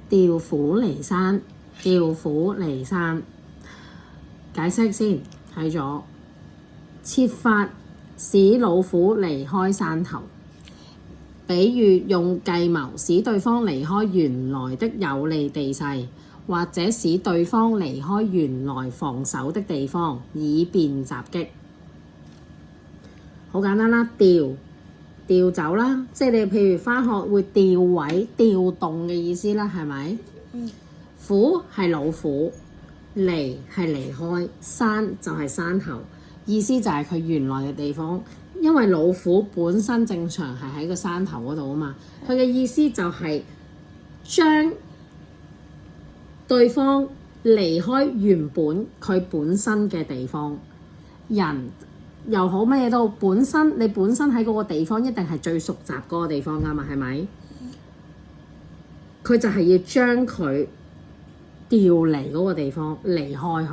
調虎離山，調虎離山。解釋先，睇咗設法使老虎離開山頭，比喻用計謀使對方離開原來的有利地勢，或者使對方離開原來防守的地方，以便襲擊。好簡單啦，調走啦，即係你譬如返學會調位、調動嘅意思啦，係咪？虎係老虎，離係離開，山就係山頭，意思就係佢原來嘅地方。因為老虎本身正常係喺個山頭嗰度啊嘛，佢嘅意思就係將對方離開原本佢本身嘅地方，人又好乜嘢都好，你本身喺嗰個地方一定係最熟習嗰個地方㗎嘛，係咪？佢就係要將佢調離嗰個地方，離開佢，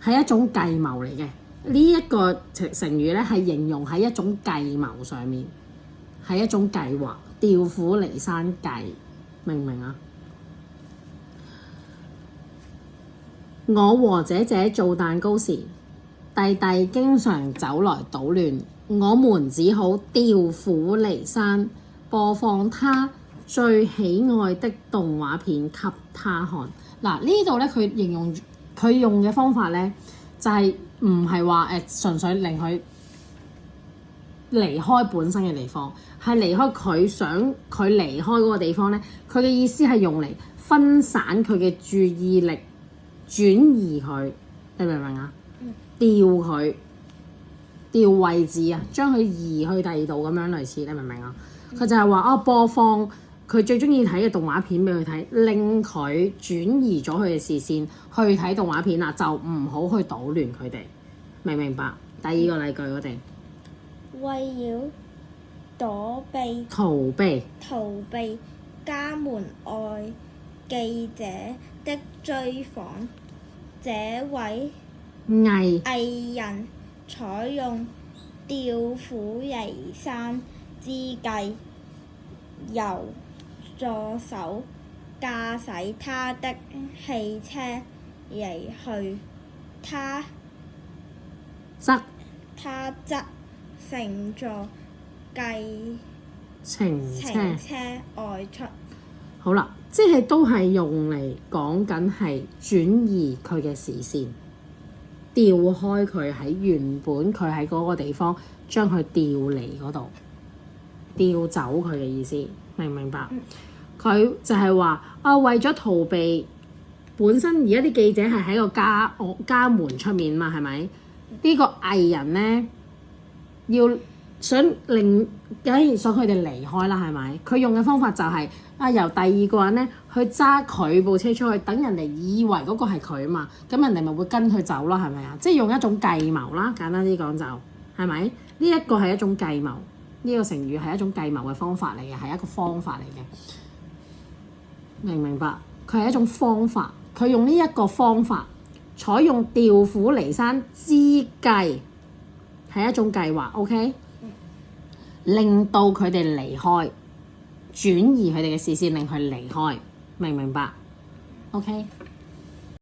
係一種計謀嚟嘅。呢一個成語咧係形容喺一種計謀上面，係一種計劃，調虎離山計，明唔明啊？我和姐姐做蛋糕時，弟弟經常走來搗亂，我們只好調虎離山，播放他最喜愛的動畫片給他看。嗱，呢度咧佢形容佢用嘅方法咧，就係唔係話純粹令佢離開本身嘅地方，係離開佢想佢離開嗰個地方咧。佢嘅意思係用嚟分散佢嘅注意力，轉移佢，你明唔明啊？調位置啊，將佢移去第二度咁樣類似，你明唔明啊？佢就係話播放佢最中意睇嘅動畫片俾佢睇，令佢轉移咗佢嘅視線去睇動畫片啦，就唔好去搗亂佢哋，明唔明白？第二個例句我哋為了逃避家門外記者的追訪，這位藝人採用調虎離山之計，由助手駕駛他的汽車離去，他則乘坐計程車外出。好啦，即係都係用嚟講緊係轉移佢嘅視線，調開佢喺原本佢喺嗰個地方，將佢調離嗰度，調走佢嘅意思，明唔明白？佢就係話為咗逃避本身而家啲記者係喺個家門出面嘛，係咪？呢個藝人呢，想佢哋離開啦，係咪？佢用嘅方法就係由第二個人呢去揸佢部車出去，等人哋以為嗰個係佢嘛，咁人哋咪會跟佢走咯，係咪啊？即係用一種計謀啦，簡單啲講就係咪？呢一個係一種計謀，呢個成語係一種計謀嘅方法嚟嘅，係一個方法嚟嘅，明唔明白？佢係一種方法，佢用呢一個方法，採用調虎離山之計，係一種計劃 ，OK？令到佢哋離開，轉移佢哋嘅視線，令佢離開，明唔明白？OK。